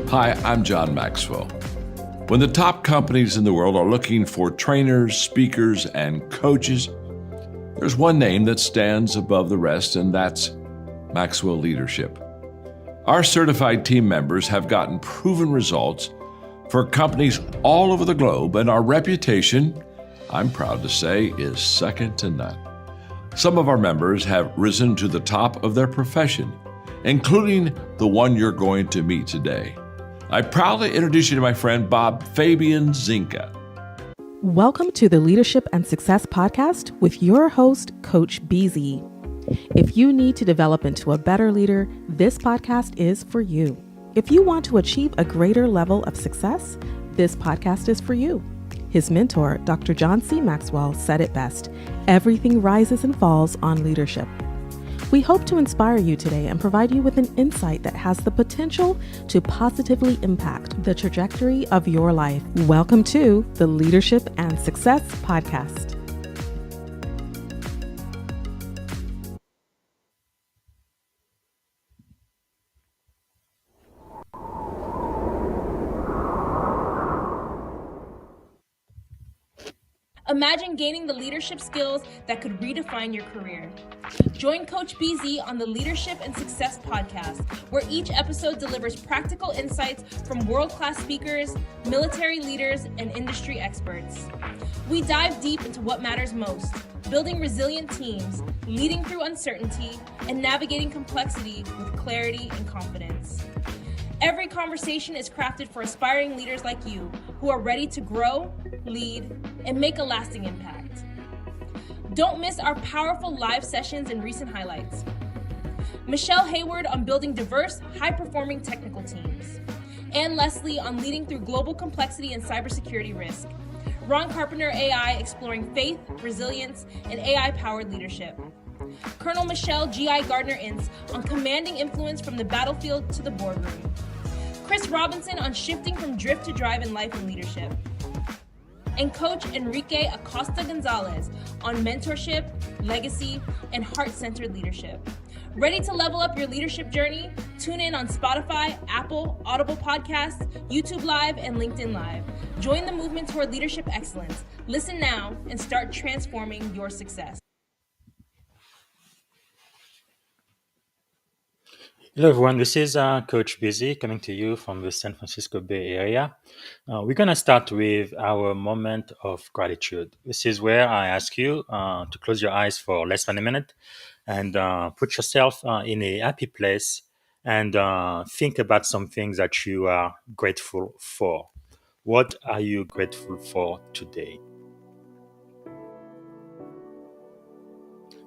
Hi, I'm John Maxwell. When the top companies in the world are looking for trainers, speakers, and coaches, there's one name that stands above the rest, and that's Maxwell Leadership. Our certified team members have gotten proven results for companies all over the globe, and our reputation, I'm proud to say, is second to none. Some of our members have risen to the top of their profession, including the one you're going to meet today. I proudly introduce you to my friend Bob Fabian Zinka. Welcome to the Leadership and Success Podcast with your host, Coach BZ. If you need to develop into a better leader, this podcast is for you. If you want to achieve a greater level of success, this podcast is for you. His mentor, Dr. John C. Maxwell, said it best: everything rises and falls on leadership. We hope to inspire you today and provide you with an insight that has the potential to positively impact the trajectory of your life. Welcome to the Leadership and Success Podcast. Imagine gaining the leadership skills that could redefine your career. Join Coach BZ on the Leadership and Success Podcast, where each episode delivers practical insights from world-class speakers, military leaders, and industry experts. We dive deep into what matters most: building resilient teams, leading through uncertainty, and navigating complexity with clarity and confidence. Every conversation is crafted for aspiring leaders like you who are ready to grow, lead, and make a lasting impact. Don't miss our powerful live sessions and recent highlights. Michelle Hayward on building diverse, high-performing technical teams. Ann Leslie on leading through global complexity and cybersecurity risk. Ron Carpenter AI exploring faith, resilience, and AI-powered leadership. Colonel Michelle G.I. Gardner-Ince on commanding influence from the battlefield to the boardroom. Chris Robinson on shifting from drift to drive in life and leadership. And Coach Enrique Acosta Gonzalez on mentorship, legacy, and heart-centered leadership. Ready to level up your leadership journey? Tune in on Spotify, Apple, Audible Podcasts, YouTube Live, and LinkedIn Live. Join the movement toward leadership excellence. Listen now and start transforming your success. Hello everyone, this is Coach Busy coming to you from the San Francisco Bay Area. We're going to start with our moment of gratitude. This is where I ask you to close your eyes for less than a minute and put yourself in a happy place and think about some things that you are grateful for. What are you grateful for today?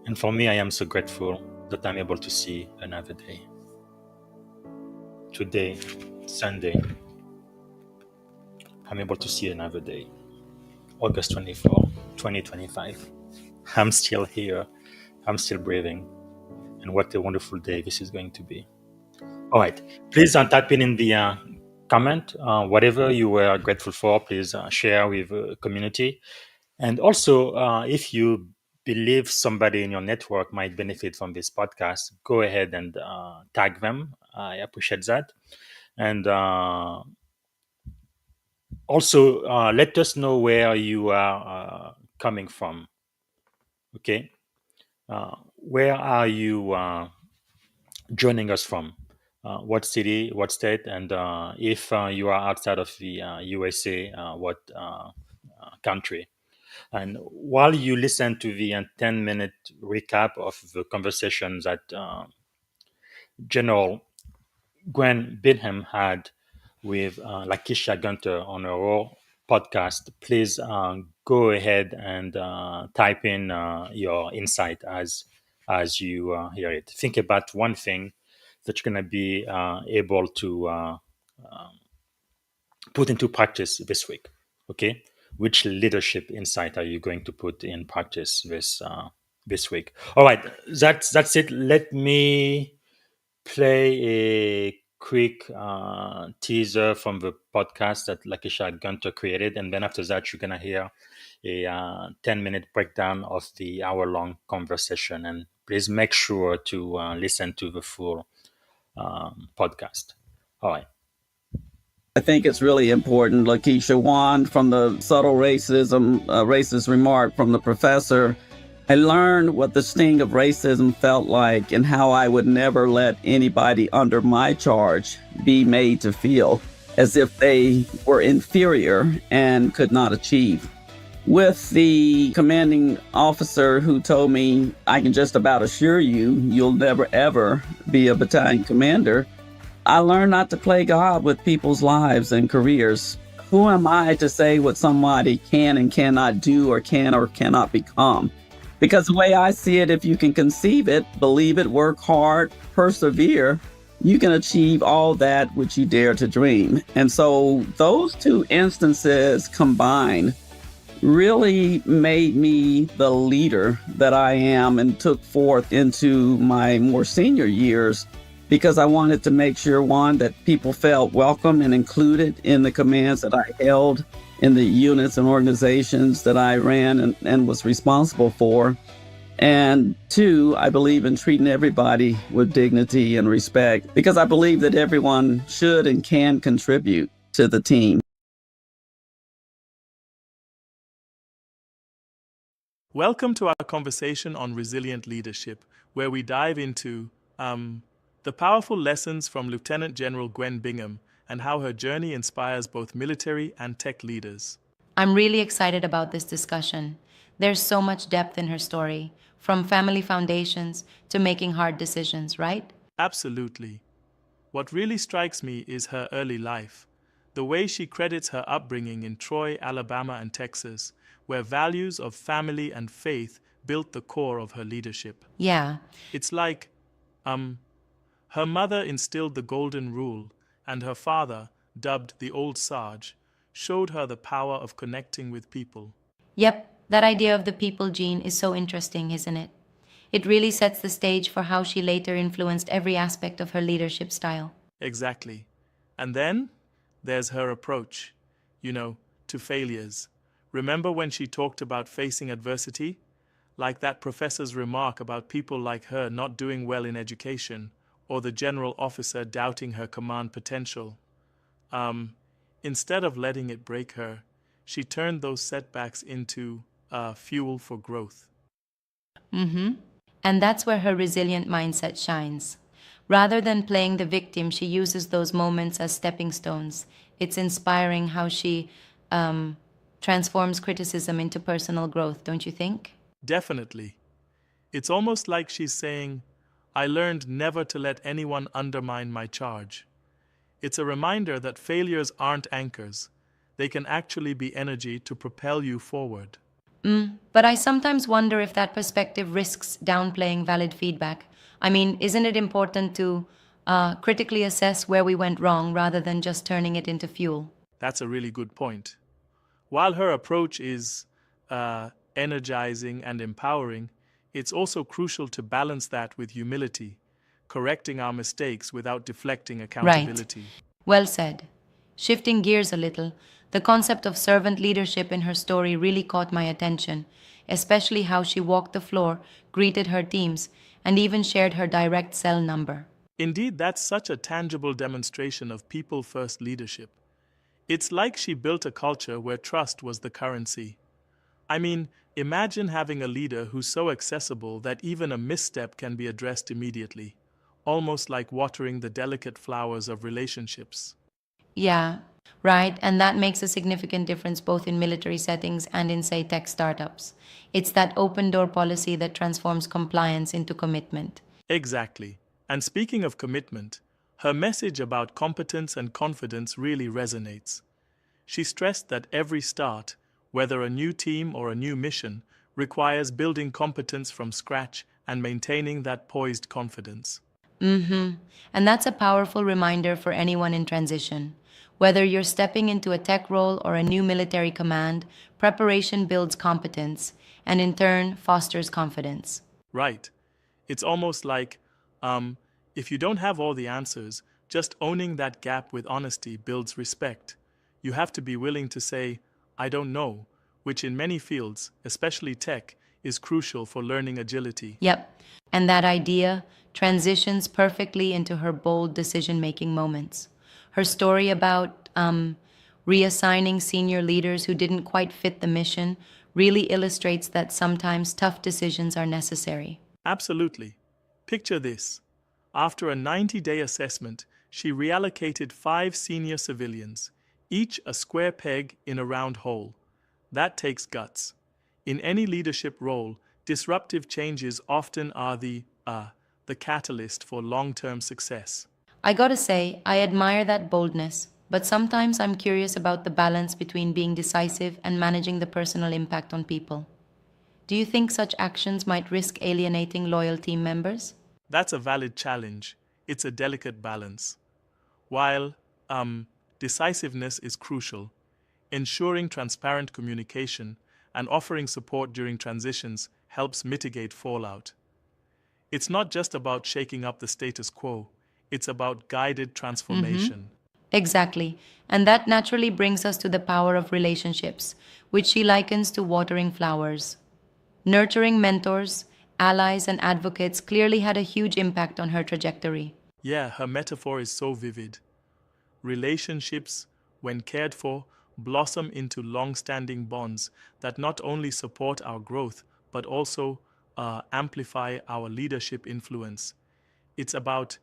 And for me, I am so grateful that I'm able to see another day. Today, Sunday, I'm able to see another day. August 24, 2025. I'm still here. I'm still breathing. And what a wonderful day this is going to be. All right. Please type in the comment whatever you were grateful for. Please share with the community. And also, if you believe somebody in your network might benefit from this podcast, go ahead and tag them. I appreciate that. And also, let us know where you are coming from. Okay, where are you joining us from? What city, what state, and if you are outside of the USA, what country? And while you listen to the 10-minute recap of the conversations that General Gwen Bingham had with Lakeisha Gunter on her Raw podcast, please go ahead and type in your insight as you hear it. Think about one thing that you're going to be able to put into practice this week. Okay, which leadership insight are you going to put in practice this week? All right, that's it. Let me play a quick teaser from the podcast that Lakeisha Gunter created, and then after that, you're gonna hear a 10-minute breakdown of the hour-long conversation. And please make sure to listen to the full podcast. All right, I think it's really important. Lakeisha, one, from the subtle racist remark from the professor, I learned what the sting of racism felt like and how I would never let anybody under my charge be made to feel as if they were inferior and could not achieve. With the commanding officer who told me, I can just about assure you, you'll never ever be a battalion commander, I learned not to play God with people's lives and careers. Who am I to say what somebody can and cannot do or cannot become? Because the way I see it, if you can conceive it, believe it, work hard, persevere, you can achieve all that which you dare to dream. And so those two instances combined really made me the leader that I am and took forth into my more senior years, because I wanted to make sure, one, that people felt welcome and included in the commands that I held in the units and organizations that I ran and was responsible for. And two, I believe in treating everybody with dignity and respect, because I believe that everyone should and can contribute to the team. Welcome to our conversation on resilient leadership, where we dive into the powerful lessons from Lieutenant General Gwen Bingham and how her journey inspires both military and tech leaders. I'm really excited about this discussion. There's so much depth in her story, from family foundations to making hard decisions, right? Absolutely. What really strikes me is her early life, the way she credits her upbringing in Troy, Alabama, and Texas, where values of family and faith built the core of her leadership. Yeah. It's like, her mother instilled the golden rule, and her father, dubbed the Old Sarge, showed her the power of connecting with people. Yep, that idea of the people gene is so interesting, isn't it? It really sets the stage for how she later influenced every aspect of her leadership style. Exactly. And then there's her approach, to failures. Remember when she talked about facing adversity? Like that professor's remark about people like her not doing well in education, or the general officer doubting her command potential. Instead of letting it break her, she turned those setbacks into fuel for growth. Mm-hmm. And that's where her resilient mindset shines. Rather than playing the victim, she uses those moments as stepping stones. It's inspiring how she transforms criticism into personal growth, don't you think? Definitely. It's almost like she's saying, I learned never to let anyone undermine my charge. It's a reminder that failures aren't anchors. They can actually be energy to propel you forward. But I sometimes wonder if that perspective risks downplaying valid feedback. I mean, isn't it important to critically assess where we went wrong rather than just turning it into fuel? That's a really good point. While her approach is energizing and empowering, it's also crucial to balance that with humility, correcting our mistakes without deflecting accountability. Right. Well said. Shifting gears a little, the concept of servant leadership in her story really caught my attention, especially how she walked the floor, greeted her teams, and even shared her direct cell number. Indeed, that's such a tangible demonstration of people-first leadership. It's like she built a culture where trust was the currency. I mean, imagine having a leader who's so accessible that even a misstep can be addressed immediately, almost like watering the delicate flowers of relationships. Yeah, right, and that makes a significant difference both in military settings and in, say, tech startups. It's that open door policy that transforms compliance into commitment. Exactly. And speaking of commitment, her message about competence and confidence really resonates. She stressed that every start, whether a new team or a new mission, requires building competence from scratch and maintaining that poised confidence. Mm-hmm. And that's a powerful reminder for anyone in transition. Whether you're stepping into a tech role or a new military command, preparation builds competence and in turn fosters confidence. Right. It's almost like, if you don't have all the answers, just owning that gap with honesty builds respect. You have to be willing to say, I don't know, which in many fields, especially tech, is crucial for learning agility. Yep. And that idea transitions perfectly into her bold decision-making moments. Her story about reassigning senior leaders who didn't quite fit the mission really illustrates that sometimes tough decisions are necessary. Absolutely. Picture this. After a 90-day assessment, she reallocated 5 senior civilians, each a square peg in a round hole. That takes guts. In any leadership role, disruptive changes often are the catalyst for long-term success. I gotta say, I admire that boldness, but sometimes I'm curious about the balance between being decisive and managing the personal impact on people. Do you think such actions might risk alienating loyal team members? That's a valid challenge. It's a delicate balance. While decisiveness is crucial, ensuring transparent communication and offering support during transitions helps mitigate fallout. It's not just about shaking up the status quo, it's about guided transformation. Exactly. And that naturally brings us to the power of relationships, which she likens to watering flowers. Nurturing mentors, allies, and advocates clearly had a huge impact on her trajectory. Yeah, her metaphor is so vivid. Relationships, when cared for, blossom into long standing bonds that not only support our growth, but also amplify our leadership influence. It's about,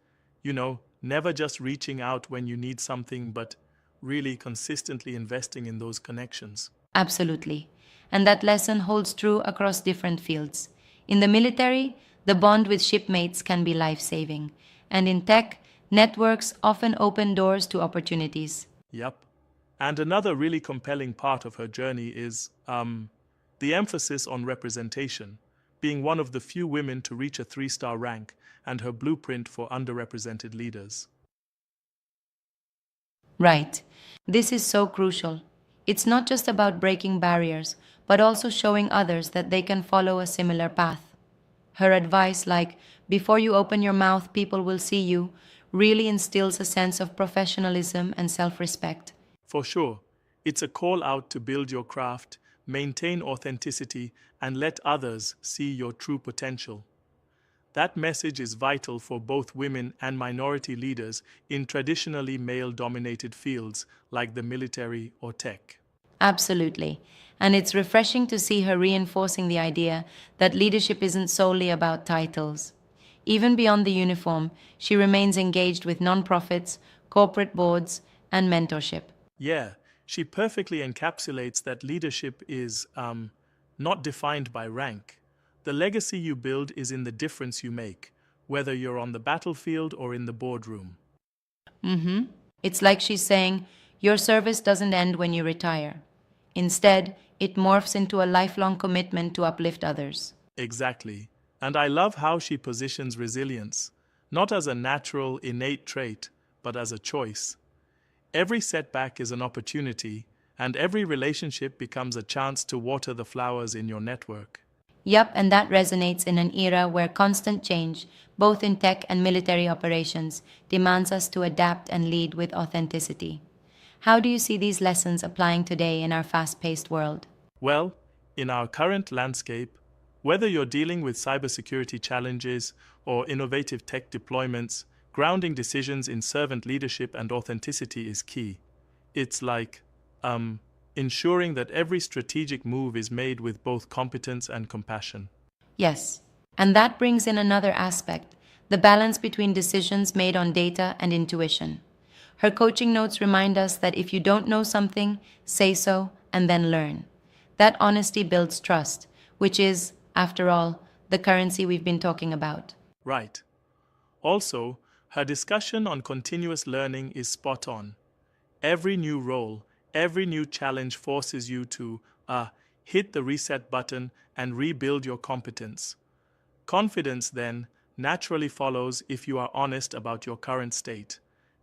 never just reaching out when you need something, but really consistently investing in those connections. Absolutely. And that lesson holds true across different fields. In the military, the bond with shipmates can be life saving. And in tech, networks often open doors to opportunities. Yep. And another really compelling part of her journey is the emphasis on representation, being one of the few women to reach a 3-star rank, and her blueprint for underrepresented leaders. Right. This is so crucial. It's not just about breaking barriers, but also showing others that they can follow a similar path. Her advice, like, before you open your mouth, people will see you, really instills a sense of professionalism and self respect. For sure, it's a call out to build your craft, maintain authenticity, and let others see your true potential. That message is vital for both women and minority leaders in traditionally male-dominated fields like the military or tech. Absolutely. And it's refreshing to see her reinforcing the idea that leadership isn't solely about titles. Even beyond the uniform, she remains engaged with nonprofits, corporate boards, and mentorship. Yeah, she perfectly encapsulates that leadership is not defined by rank. The legacy you build is in the difference you make, whether you're on the battlefield or in the boardroom. It's like she's saying, your service doesn't end when you retire. Instead, it morphs into a lifelong commitment to uplift others. Exactly. And I love how she positions resilience, not as a natural, innate trait, but as a choice. Every setback is an opportunity, and every relationship becomes a chance to water the flowers in your network. Yup, and that resonates in an era where constant change, both in tech and military operations, demands us to adapt and lead with authenticity. How do you see these lessons applying today in our fast paced world? Well, in our current landscape, whether you're dealing with cybersecurity challenges or innovative tech deployments, grounding decisions in servant leadership and authenticity is key. It's like ensuring that every strategic move is made with both competence and compassion. Yes, and that brings in another aspect, the balance between decisions made on data and intuition. Her coaching notes remind us that if you don't know something, say so and then learn. That honesty builds trust, which is, after all, the currency we've been talking about. Right. Also, her discussion on continuous learning is spot on. Every new role, every new challenge forces you to hit the reset button and rebuild your competence. Confidence, then, naturally follows if you are honest about your current state.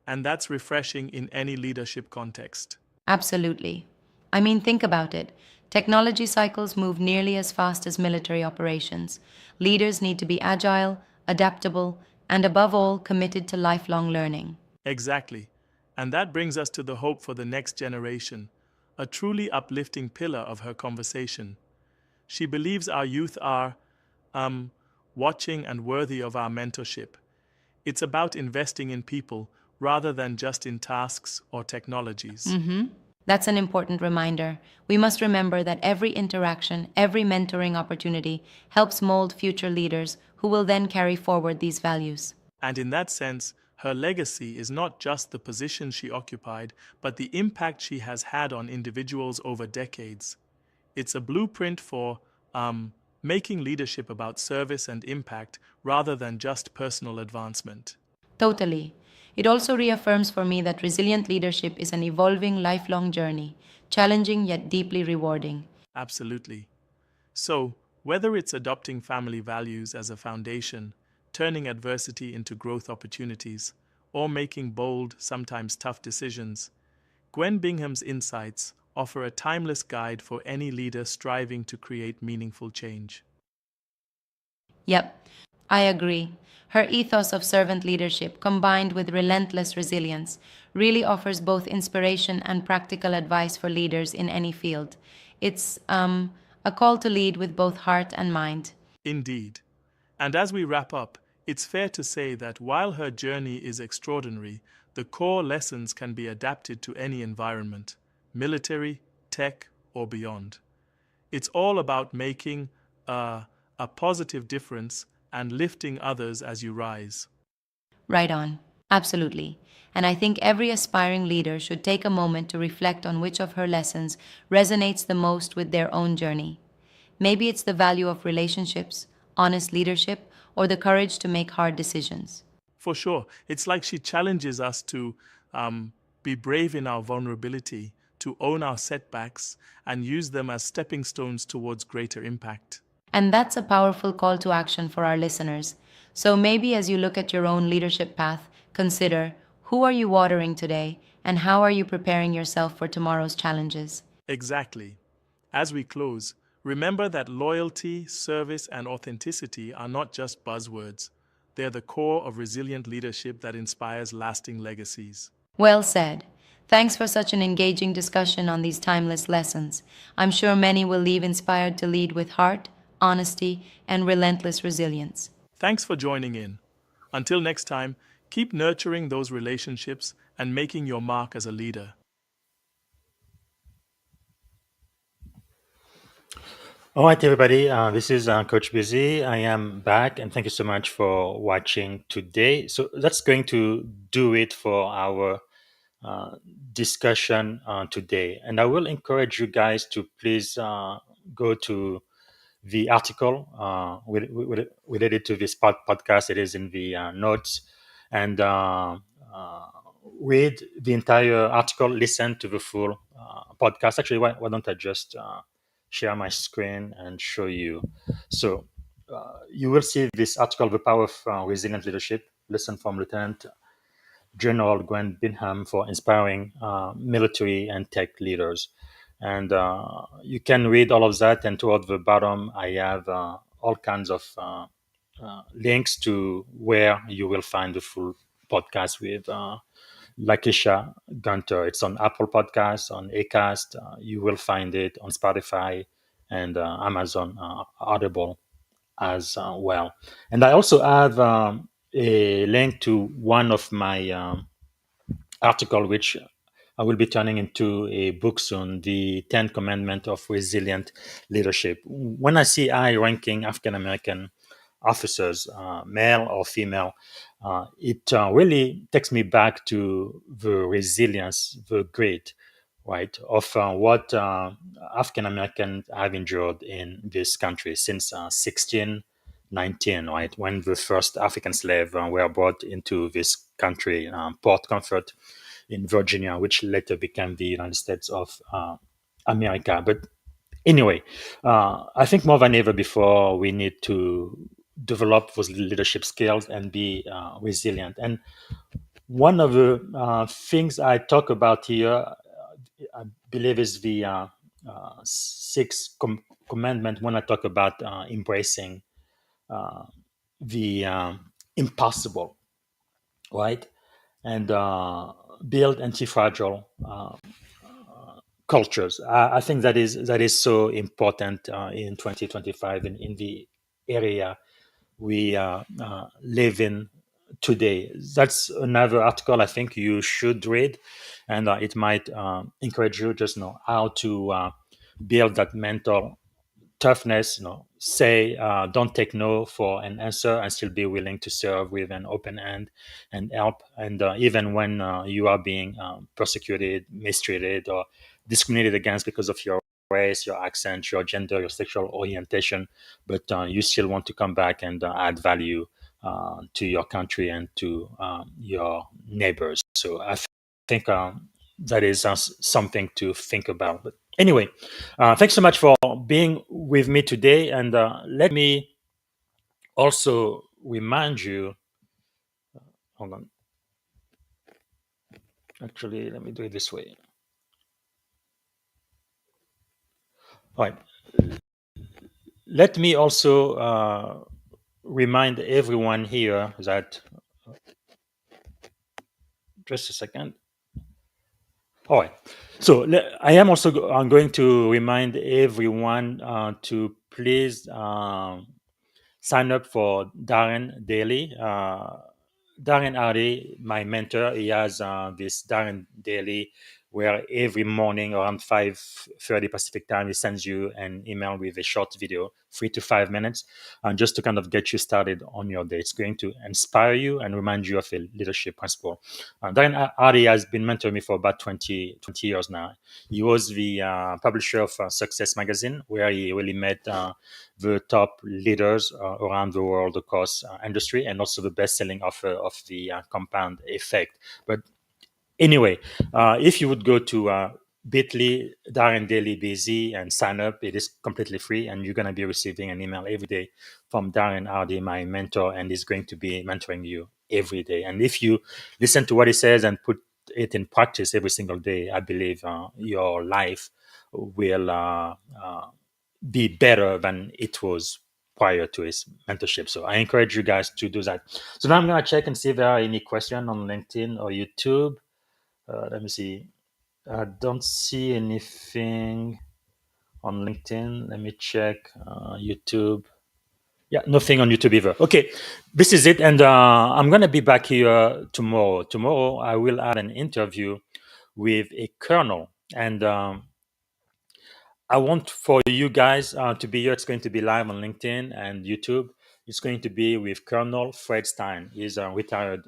And that's refreshing in any leadership context. Absolutely. I mean, think about it. Technology cycles move nearly as fast as military operations. Leaders need to be agile, adaptable, and above all, committed to lifelong learning. Exactly. And that brings us to the hope for the next generation, a truly uplifting pillar of her conversation. She believes our youth are watching and worthy of our mentorship. It's about investing in people, rather than just in tasks or technologies. That's an important reminder. We must remember that every interaction, every mentoring opportunity helps mold future leaders who will then carry forward these values. And in that sense, her legacy is not just the position she occupied, but the impact she has had on individuals over decades. It's a blueprint for making leadership about service and impact rather than just personal advancement. Totally. It also reaffirms for me that resilient leadership is an evolving, lifelong journey, challenging yet deeply rewarding. Absolutely. So, whether it's adopting family values as a foundation, turning adversity into growth opportunities, or making bold, sometimes tough decisions, Gwen Bingham's insights offer a timeless guide for any leader striving to create meaningful change. Yep, I agree. Her ethos of servant leadership, combined with relentless resilience, really offers both inspiration and practical advice for leaders in any field. It's a call to lead with both heart and mind. Indeed. And as we wrap up, it's fair to say that while her journey is extraordinary, the core lessons can be adapted to any environment, military, tech, or beyond. It's all about making a positive difference and lifting others as you rise. Right on. Absolutely. And I think every aspiring leader should take a moment to reflect on which of her lessons resonates the most with their own journey. Maybe it's the value of relationships, honest leadership, or the courage to make hard decisions. For sure, it's like she challenges us to be brave in our vulnerability, to own our setbacks, and use them as stepping stones towards greater impact. And that's a powerful call to action for our listeners. So maybe as you look at your own leadership path, consider who are you watering today and how are you preparing yourself for tomorrow's challenges? Exactly. As we close, remember that loyalty, service, and authenticity are not just buzzwords. They're the core of resilient leadership that inspires lasting legacies. Well said. Thanks for such an engaging discussion on these timeless lessons. I'm sure many will leave inspired to lead with heart, honesty, and relentless resilience. Thanks for joining in. Until next time, keep nurturing those relationships and making your mark as a leader. All right, everybody. This is Coach Busy. I am back, and thank you so much for watching today. So that's going to do it for our uh, discussion today. And I will encourage you guys to please go to the article related to this podcast. It is in the notes, and uh, read the entire article, listen to the full podcast. Actually, why don't I just share my screen and show you? So you will see this article, The Power of Resilient Leadership, lesson from Lieutenant General Gwen Bingham for inspiring military and tech leaders. And you can read all of that. And toward the bottom, I have all kinds of links to where you will find the full podcast with Lakisha Gunter. It's on Apple Podcasts, on Acast. You will find it on Spotify and Amazon Audible as well. And I also have a link to one of my article, which I will be turning into a book soon, The 10 Commandments of Resilient Leadership. When I see high ranking African American officers, male or female, it really takes me back to the resilience, the grit, right, of what African Americans have endured in this country since 1619, right, when the first African slaves were brought into this country, Port Comfort in Virginia, which later became the United States of America. But anyway, I think more than ever before, we need to develop those leadership skills and be resilient. And one of the things I talk about here, I believe, is the sixth commandment when I talk about embracing the impossible, right? And build anti-fragile cultures. I think that is so important in 2025 in the area we live in today. That's another article I think you should read, and it might encourage you just know how to build that mental toughness, say don't take no for an answer and still be willing to serve with an open hand and help. And even when you are being persecuted, mistreated, or discriminated against because of your race, your accent, your gender, your sexual orientation, but you still want to come back and add value to your country and to your neighbors. So I think that is something to think about. But anyway, thanks so much for being with me today. And let me also remind you, hold on. Actually, let me do it this way. All right. Let me also remind everyone here that, just a second. All right. So I am also I'm going to remind everyone to please sign up for Darren Daily. Darren Hardy, my mentor, he has this Darren Daily where every morning around 5:30 Pacific time, he sends you an email with a short video, 3 to 5 minutes, just to kind of get you started on your day. It's going to inspire you and remind you of a leadership principle. Darren Hardy has been mentoring me for about 20 years now. He was the publisher of Success Magazine, where he really met the top leaders around the world across industry, and also the best-selling author of the Compound Effect. But anyway, if you would go to bit.ly Darren Daily BZ and sign up, it is completely free, and you're going to be receiving an email every day from Darren Hardy, my mentor, and he's going to be mentoring you every day. And if you listen to what he says and put it in practice every single day, I believe your life will be better than it was prior to his mentorship. So I encourage you guys to do that. So now I'm going to check and see if there are any questions on LinkedIn or YouTube. Let me see. I don't see anything on LinkedIn. Let me check YouTube. Yeah, nothing on YouTube either. Okay, this is it. And I'm going to be back here tomorrow. Tomorrow, I will add an interview with a colonel. And I want for you guys to be here. It's going to be live on LinkedIn and YouTube. It's going to be with Colonel Fred Stein. He's a retired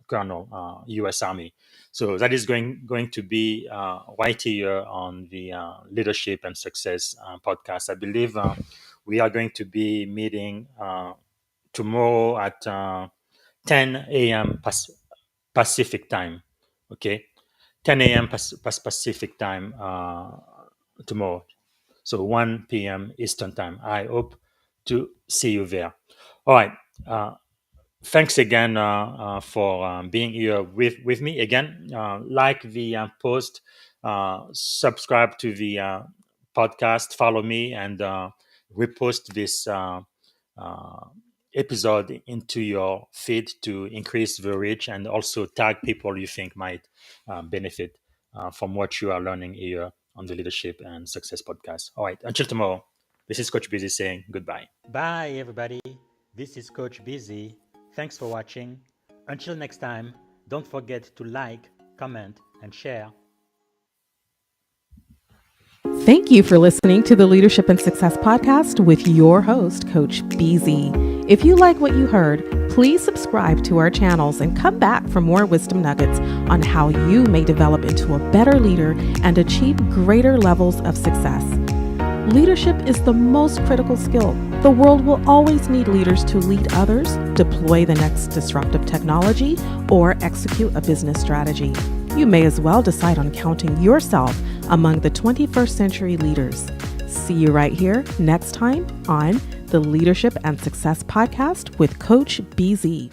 colonel, U.S. Army. So that is going to be right here on the Leadership and Success podcast. I believe we are going to be meeting tomorrow at 10 a.m. Pacific time. Okay, 10 a.m. Pacific time tomorrow. So 1 p.m. Eastern time. I hope to see you there. All right. Thanks again for being here with me. Again, like the post, subscribe to the podcast, follow me, and repost this episode into your feed to increase the reach, and also tag people you think might benefit from what you are learning here on the Leadership and Success podcast. All right, until tomorrow, this is Coach Busy saying goodbye. Bye, everybody. This is Coach Busy. Thanks for watching. Until next time, don't forget to like, comment, and share. Thank you for listening to the Leadership and Success Podcast with your host, Coach BZ. If you like what you heard, please subscribe to our channels and come back for more wisdom nuggets on how you may develop into a better leader and achieve greater levels of success. Leadership is the most critical skill. The world will always need leaders to lead others, deploy the next disruptive technology, or execute a business strategy. You may as well decide on counting yourself among the 21st century leaders. See you right here next time on the Leadership and Success Podcast with Coach BZ.